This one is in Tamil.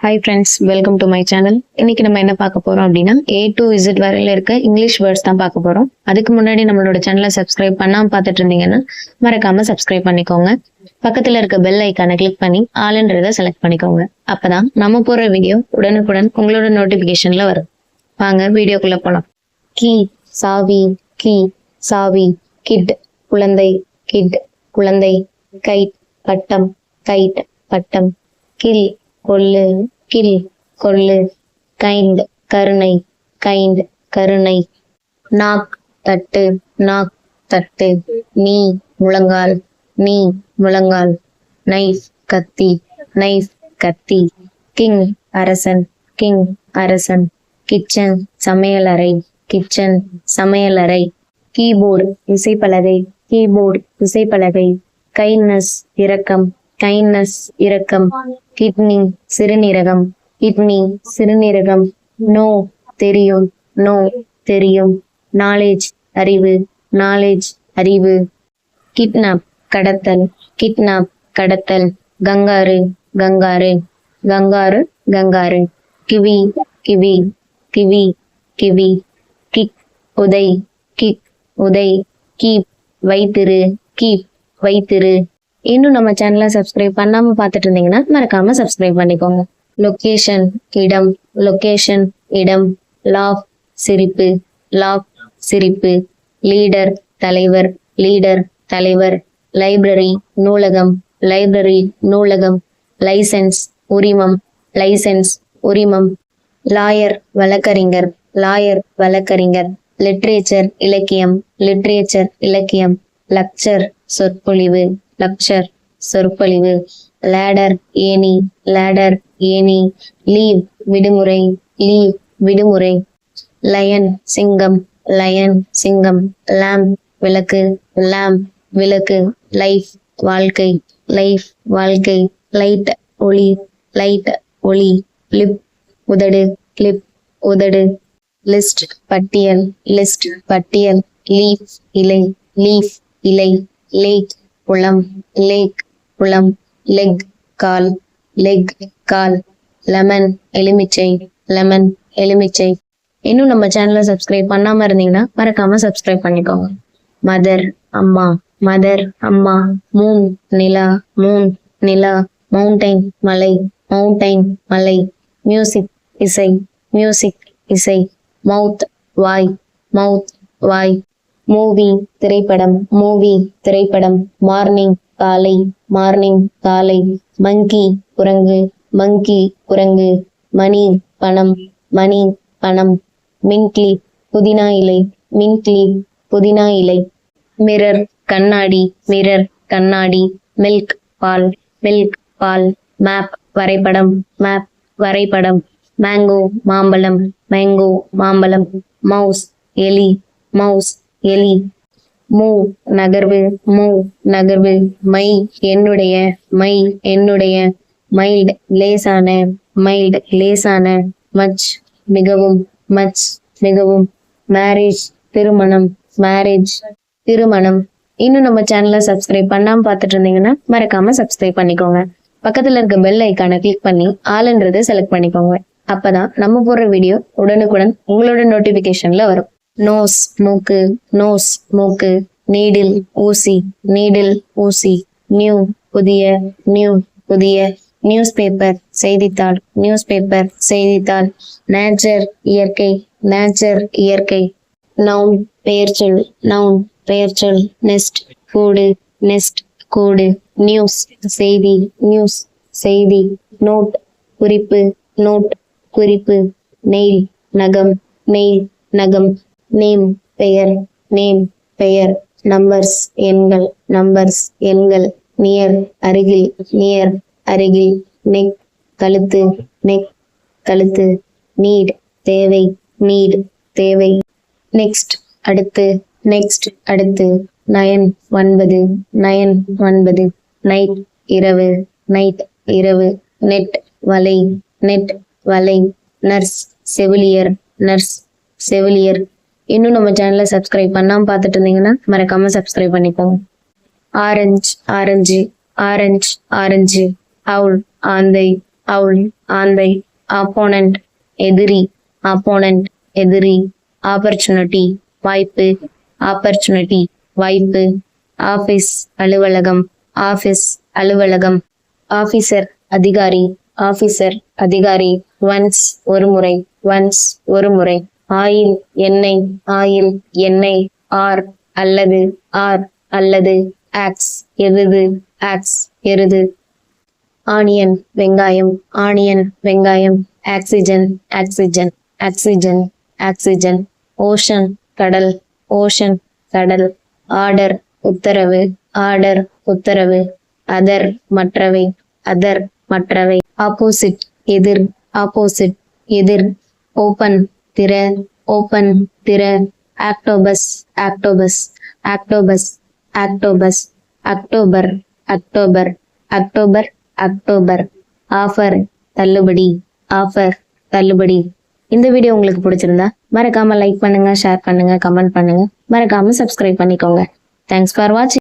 Hi friends, welcome to my channel. இன்னைக்கு நம்ம என்ன பார்க்க போறோம் அப்படின்னா A to Z வரையில இருக்க இங்கிலீஷ் வேர்ட்ஸ் தான் பார்க்க போறோம். அதுக்கு முன்னாடி நம்மளோட சேனலை சப்ஸ்கிரைப் பண்ணாம பார்த்துட்டு இருந்தீங்கன்னா மறக்காம சப்ஸ்கிரைப் பண்ணிக்கோங்க. பக்கத்துல இருக்க பெல் ஐக்கானை கிளிக் பண்ணி ஆல்ன்றதை செலக்ட் பண்ணிக்கோங்க. அப்பதான் நம்ம போற வீடியோ உடனுக்குடன் உங்களோட நோட்டிபிகேஷன்ல வரும். வாங்க வீடியோக்குள்ள போலாம். கீ, சாவி, கீ, சாவி, கிட், குழந்தை, கிட், குழந்தை, கைட், பட்டம், கைட், பட்டம், கில், கொல்லு, கில், கொல்லு, கைண்ட், கருணை, கைண்ட், கருணை, நாக், தட்டு, நாக், தட்டு, நீ, முழங்கால், நீ, முழங்கால், நைஃப், கத்தி, நைஃப், கத்தி, கிங், அரசன், கிங், அரசன், கிச்சன், சமையலறை, கிச்சன், சமையலறை, கீபோர்டு, இசைப்பலகை, கீபோர்டு, இசைப்பலகை, கைண்ட்னஸ், இரக்கம், கைண்ட்னஸ், இரக்கம், கிட்னி, சிறுநீரகம், கிட்னி, சிறுநீரகம், நோ, தெரியும், நோ, தெரியும், நாலேஜ், அறிவு, நாலேஜ், அறிவு, கிட்னாப், கடத்தல், கிட்னாப், கடத்தல், kangaroo, kangaroo, kangaroo, kangaroo, kiwi, kiwi, kiwi, kiwi, kick, உதை, கிக், உதை, கீப், வைத்திரு, கீப், வைத்திரு. இன்னும் நம்ம சேனலை சப்ஸ்கிரைப் பண்ணாம பார்த்துட்டு இருந்தீங்கன்னா மறக்காம சப்ஸ்கிரைப் பண்ணிக்கோங்க. லொகேஷன், இடம், லொகேஷன், இடம், லாஃப், சிரிப்பு, லாஃப், சிரிப்பு, லீடர், தலைவர், லீடர், தலைவர், லைப்ரரி, நூலகம், லைப்ரரி, நூலகம், லைசென்ஸ், உரிமம், லைசென்ஸ், உரிமம், லாயர், வழக்கறிஞர், லாயர், வழக்கறிஞர், லிட்ரேச்சர், இலக்கியம், லிட்ரேச்சர், இலக்கியம், லக்சர், சொற்பொழிவு, லக்சர், சொற்பொழிவு, லேடர், ஏணி, லேடர், ஏணி, லீவ், விடுமுறை, லீவ், விடுமுறை, லயன், சிங்கம், லயன், சிங்கம், லேம்ப், விளக்கு, லேம்ப், விளக்கு, லைஃப், வாழ்க்கை, லைஃப், வாழ்க்கை, லைட், ஒளி, லைட், ஒளி, லிப், உதடு, கிளிப், உதடு, லிஸ்ட், பட்டியல், லிஸ்ட், பட்டியல், லீஃப், இலை, லீஃப், இலை, லேக், குளம், லேக், குளம், லெக், கால், லெக், கால், லெமன், எலுமிச்சை, லெமன், எலுமிச்சை. இன்னும் நம்ம சேனலை சப்ஸ்கிரைப் பண்ணாம இருந்தீங்கன்னா மறக்காம சப்ஸ்கிரைப் பண்ணிக்கோங்க. மதர், அம்மா, மதர், அம்மா, மூன், நிலா, மூன், நிலா, மவுண்டைன், மலை, மவுண்டைன், மலை, மியூசிக், இசை, மியூசிக், இசை, மவுத், வாய், மவுத், வாய், மூவி, திரைப்படம், மூவி, திரைப்படம், மார்னிங், காலை, மார்னிங், காலை, மங்கி, குரங்கு, மங்கி, குரங்கு, மணி, பணம், மணி, பணம், மின்ட்லி, புதினா இலை, மின்ட்லி, புதினா இலை, மிரர், கண்ணாடி, மிரர், கண்ணாடி, மில்க், பால், மில்க், பால், மேப், வரைபடம், மேப், வரைபடம், மேங்கோ, மாம்பழம், மேங்கோ, மாம்பழம், மவுஸ், எலி, மவுஸ், எலி, மூவ், நகர்வு, மூவ், நகர்வு, மை, என்னுடைய, மை, என்னுடைய, மைல்ட், லேசான, மைல்ட், லேசான, மச், மிகவும், மச், மிகவும், மேரேஜ், திருமணம், மேரேஜ், திருமணம். இன்னும் நம்ம சேனலை சப்ஸ்கிரைப் பண்ணாம பார்த்துட்டு இருந்தீங்கன்னா மறக்காம சப்ஸ்கிரைப் பண்ணிக்கோங்க. பக்கத்துல இருக்க பெல் ஐக்கானை கிளிக் பண்ணி ஆல்ன்றதை செலக்ட் பண்ணிக்கோங்க. அப்பதான் நம்ம போடுற வீடியோ உடனுக்குடன் உங்களோட நோட்டிபிகேஷன்ல வரும். நோஸ், மூக்கு, நோஸ், மூக்கு, நீடில், ஊசி, நீடில், ஊசி, நியூ, புதிய, நியூ, புதிய, நியூஸ் பேப்பர், செய்தித்தாள், நியூஸ் பேப்பர், செய்தித்தாள், நேச்சர், இயற்கை, நேச்சர், இயற்கை, நவுன், பெயர்ச்சொல், நவுன், பெயர்ச்சொல், நெஸ்ட், கூடு, நெஸ்ட், கூடு, நியூஸ், செய்தி, நியூஸ், செய்தி, நோட், குறிப்பு, நோட், குறிப்பு, நெயில், நகம், நெயில், நகம், நேம், பெயர், நேம், பெயர், நம்பர்ஸ், எண்கள், நம்பர்ஸ், எண்கள், நியர், அருகில், நியர், அருகில், நெக், கழுத்து, நெக், கழுத்து, நீட், தேவை, நீட், தேவை, நெக்ஸ்ட், அடுத்து, நெக்ஸ்ட், அடுத்து, நயன், 9, நயன், 9, நைட், இரவு, நைட், இரவு, நெட், வலை, நெட், வலை, நர்ஸ், செவிலியர், நர்ஸ், செவிலியர். இன்னும் நம்ம சேனலை சப்ஸ்கிரைப் பண்ணாம பார்த்துட்டு இருந்தீங்கன்னா மறக்காம சப்ஸ்கிரைப் பண்ணிக்கோங்க. ஆரஞ்சு, ஆரஞ்சு, ஆரஞ்சு, ஆரஞ்சு, அவுல், ஆந்தை, அவுல், ஆந்தை, ஆப்போனண்ட், எதிரி, ஆப்போனண்ட், எதிரி, ஆப்பர்ச்சுனிட்டி, வாய்ப்பு, ஆப்பர்ச்சுனிட்டி, வாய்ப்பு, ஆபீஸ், அலுவலகம், ஆபீஸ், அலுவலகம், ஆபீசர், அதிகாரி, ஆபீசர், அதிகாரி, ஒன்ஸ், ஒரு முறை, ஒன்ஸ், ஒரு முறை, ஆயில், எண்ணெய், ஆயில், எண்ணெய், ஆர், அல்லது, ஆர், அல்லது, ஆக்ஸ், எருது, ஆக்ஸ், எருது, ஆனியன், வெங்காயம், ஆனியன், வெங்காயம், oxygen, oxygen, oxygen, oxygen, ocean, கடல், ஓஷன், கடல், ஆர்டர், உத்தரவு, ஆர்டர், உத்தரவு, அதர், மற்றவை, அதர், மற்றவை, ஆப்போசிட், எதிர், ஆப்போசிட், எதிர், ஓபன், திற, ஓபன், திற, octopus, octopus, octopus, octopus, October, October, October, October, offer, தள்ளுபடி, ஆஃபர், தள்ளுபடி. இந்த வீடியோ உங்களுக்கு பிடிச்சிருந்தா மறக்காம லைக் பண்ணுங்க, ஷேர் பண்ணுங்க, கமெண்ட் பண்ணுங்க, மறக்காம சப்ஸ்கிரைப் பண்ணிக்கோங்க. தேங்க்ஸ் ஃபார் வாட்சிங்.